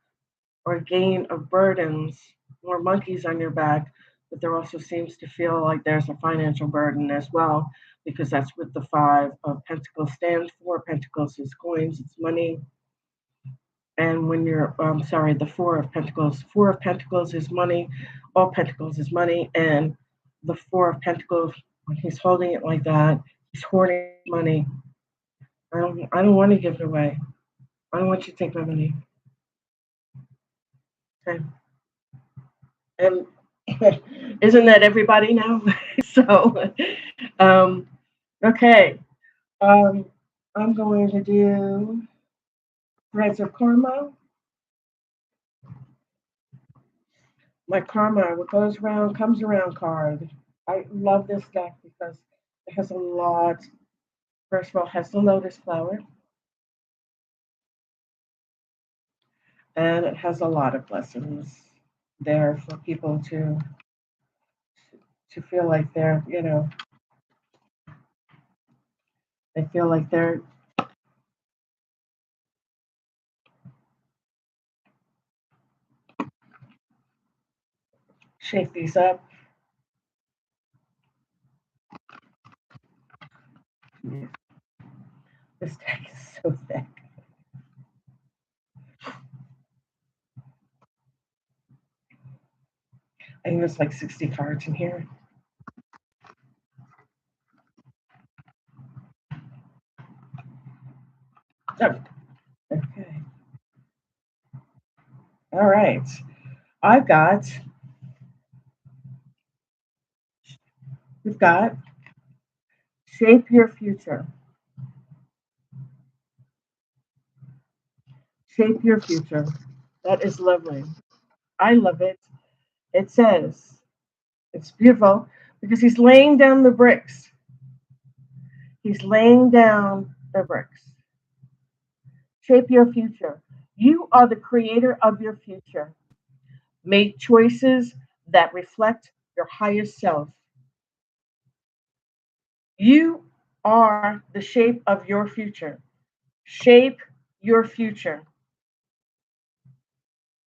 or gain of burdens, more monkeys on your back, but there also seems to feel like there's a financial burden as well, because that's what the Five of Pentacles stands for. Pentacles is coins, it's money. And when you're, sorry, the Four of Pentacles. Four of Pentacles is money. All Pentacles is money. And the Four of Pentacles, when he's holding it like that, he's hoarding money. I don't want to give it away. I don't want you to take my money. Okay. And isn't that everybody now? So, um, okay. Um, I'm going to do Threads of Karma. My karma, what goes around comes around card. I love this deck because it has a lot. First of all, it has the lotus flower, and it has a lot of blessings there for people to feel like they're, they feel like they're shake these up. Yeah, this deck is so thick. I think there's like 60 cards in here. Oh, okay. All right. I've got, we've got shape your future. Shape your future. That is lovely. I love it. It says, it's beautiful because he's laying down the bricks. He's laying down the bricks. Shape your future. You are the creator of your future. Make choices that reflect your highest self. You are the shape of your future. Shape your future.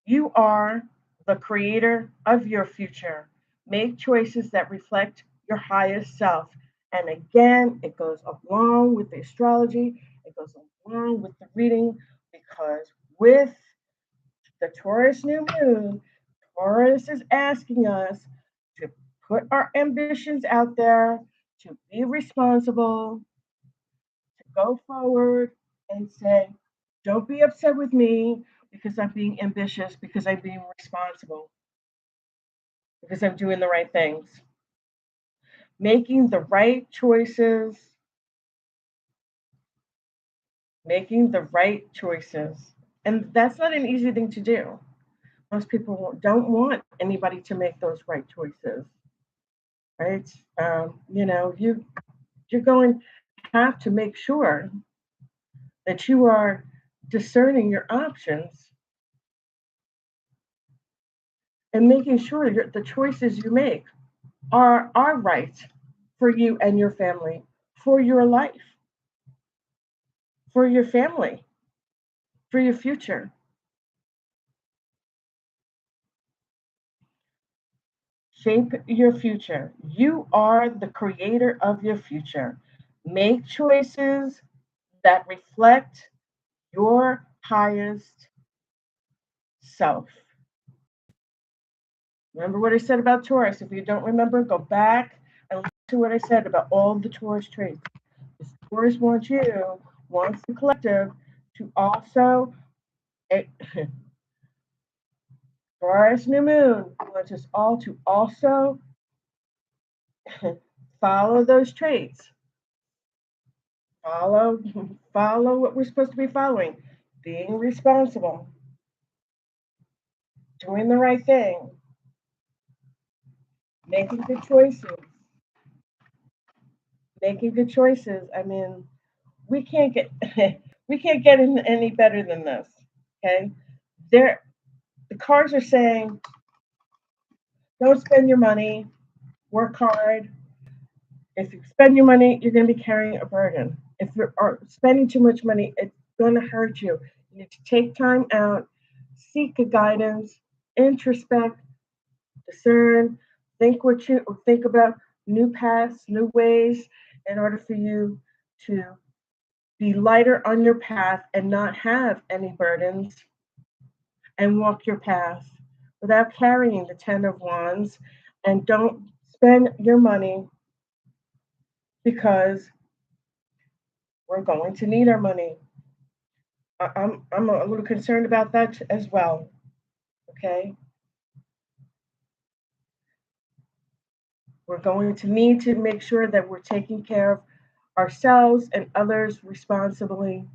You are the creator of your future. Make choices that reflect your highest self. And again, it goes along with the astrology, it goes along with the reading, because with the Taurus new moon, Taurus is asking us to put our ambitions out there, to be responsible, to go forward and say, don't be upset with me because I'm being ambitious, because I'm being responsible, because I'm doing the right things. Making the right choices, making the right choices. And that's not an easy thing to do. Most people don't want anybody to make those right choices, right? You're going to have to make sure that you are discerning your options and making sure the choices you make are right for you and your family, for your life, for your family, for your future. Shape your future. You are the creator of your future. Make choices that reflect your highest self. Remember what I said about Taurus. If you don't remember, go back and listen to what I said about all the Taurus traits. This Taurus wants the collective to also, a Taurus new moon wants us all to also follow those traits. Follow, follow what we're supposed to be following. Being responsible, doing the right thing, making good choices, making good choices. I mean, we can't get we can't get any better than this. Okay, there the cards are saying don't spend your money, work hard. If you spend your money, you're going to be carrying a burden. If you're spending too much money, it's going to hurt you. You need to take time out, seek a guidance, introspect, discern, think about new paths, new ways in order for you to be lighter on your path and not have any burdens. and walk your path without carrying the Ten of Wands. And don't spend your money because we're going to need our money. I'm a little concerned about that as well. Okay, we're going to need to make sure that we're taking care of ourselves and others responsibly,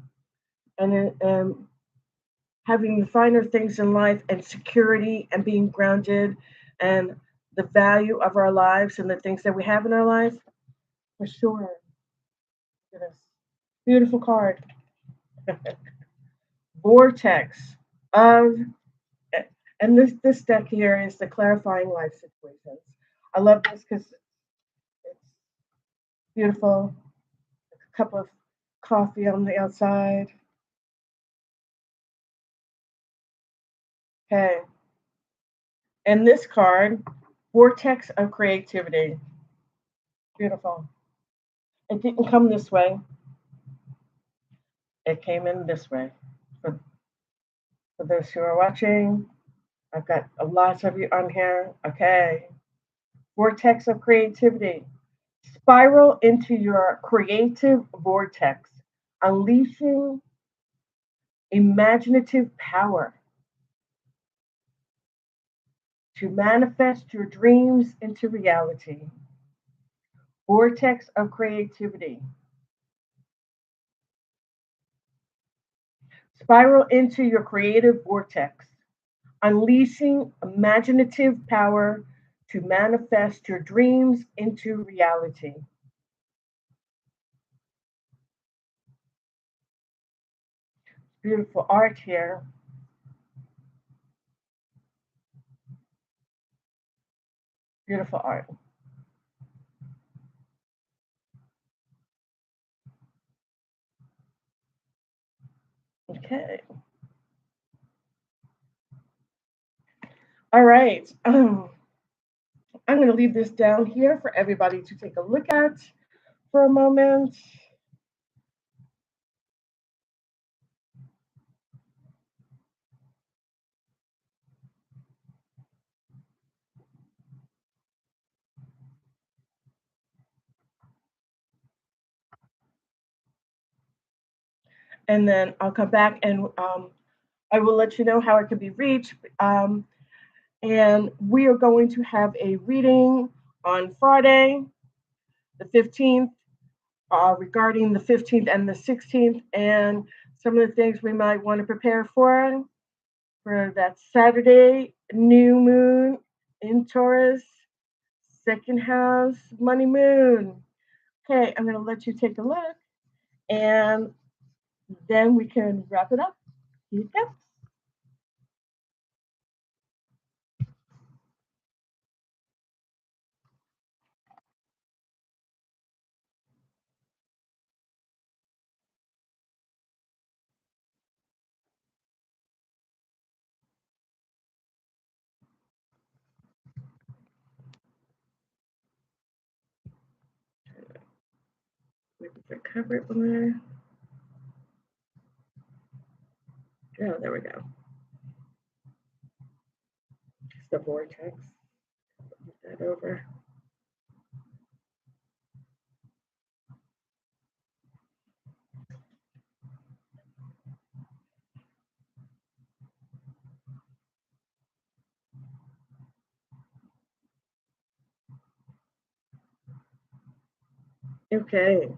and having the finer things in life and security and being grounded and the value of our lives and the things that we have in our life for sure. Yes. Beautiful card. Vortex of, and this deck here is the clarifying life situations. I love this because it's beautiful. A cup of coffee on the outside. Okay. And this card, Vortex of Creativity. Beautiful. It didn't come this way. It came in this way. For, for those who are watching, I've got a lot of you on here. Okay. Vortex of Creativity. Spiral into your creative vortex, unleashing imaginative power to manifest your dreams into reality. Vortex of Creativity. Spiral into your creative vortex, unleashing imaginative power to manifest your dreams into reality. Beautiful art here. Beautiful art. Okay. All right. I'm going to leave this down here for everybody to take a look at for a moment. And then I'll come back and I will let you know how it can be reached. And we are going to have a reading on Friday, the 15th, regarding the 15th and the 16th, and some of the things we might want to prepare for that Saturday new moon in Taurus, second house, money moon. Okay, I'm going to let you take a look and then we can wrap it up. Here you go. Maybe the cover one. Oh, there we go. Just the vortex. Move that over. Okay.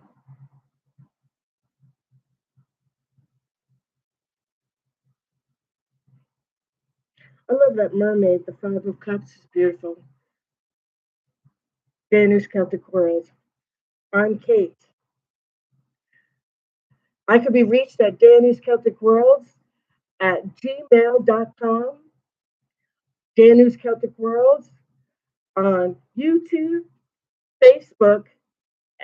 I love that mermaid. The Five of Cups is beautiful. Danish Celtic World. I'm Kate. I could be reached at Danish Celtic Worlds at gmail.com. Danish Celtic Worlds on YouTube, Facebook,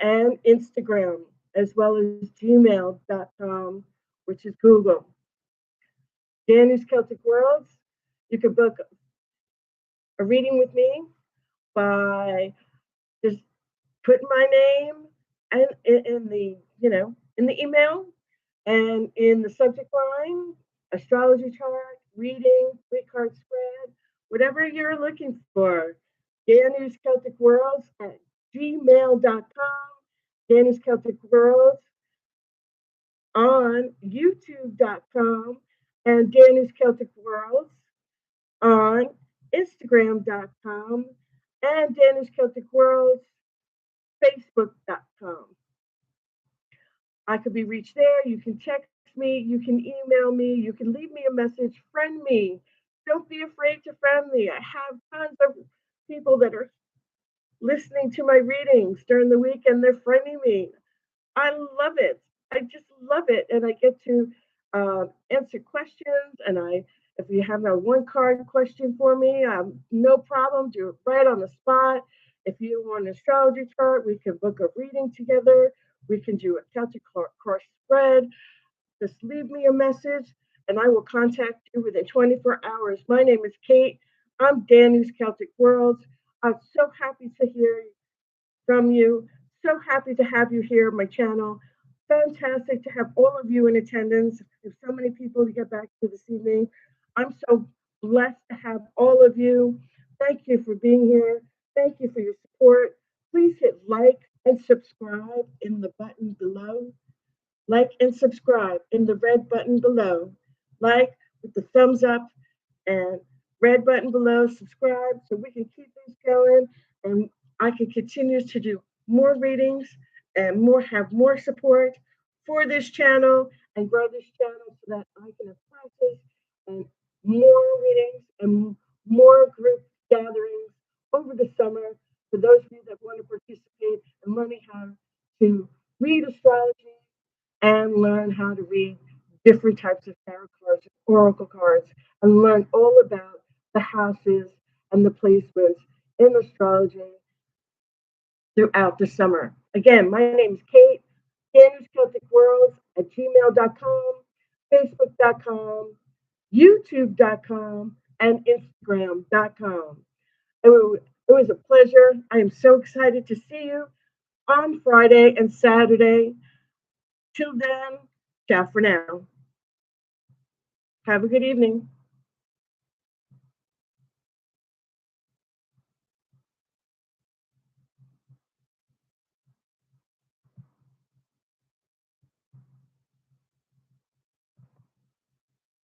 and Instagram, as well as gmail.com, which is Google. Danish Celtic Worlds. You can book a reading with me by just putting my name and in the in the email and in the subject line, astrology chart, reading, 3 card spread, whatever you're looking for. Danny's Celtic Worlds at gmail.com. Danny's Celtic Worlds on youtube.com and Danny's Celtic Worlds on instagram.com and Danny's Celtic Worlds facebook.com. I could be reached there. You can text me, you can email me, you can leave me a message, friend me. Don't be afraid to friend me. I have tons of people that are listening to my readings during the week and they're friending me. I love it. I just love it, and I get to answer questions. And if you have a 1 card question for me, no problem. Do it right on the spot. If you want an astrology chart, we can book a reading together. We can do a Celtic cross spread. Just leave me a message, and I will contact you within 24 hours. My name is Kate. I'm Danny's Celtic Worlds. I'm so happy to hear from you. So happy to have you here on my channel. Fantastic to have all of you in attendance. There's so many people to get back to this evening. I'm so blessed to have all of you. Thank you for being here. Thank you for your support. Please hit like and subscribe in the button below. Like and subscribe in the red button below. Like with the thumbs up and red button below, subscribe so we can keep this going and I can continue to do more readings and have more support for this channel and grow this channel so that I can have classes and more readings and more group gatherings over the summer for those of you that want to participate and learning how to read astrology and learn how to read different types of tarot cards, oracle cards, and learn all about the houses and the placements in astrology throughout the summer. Again, my name is Kate, Danny's Celtic Worlds at gmail.com, facebook.com, youtube.com, and instagram.com. It was a pleasure. I am so excited to see you on Friday and Saturday. Till then, ciao for now. Have a good evening.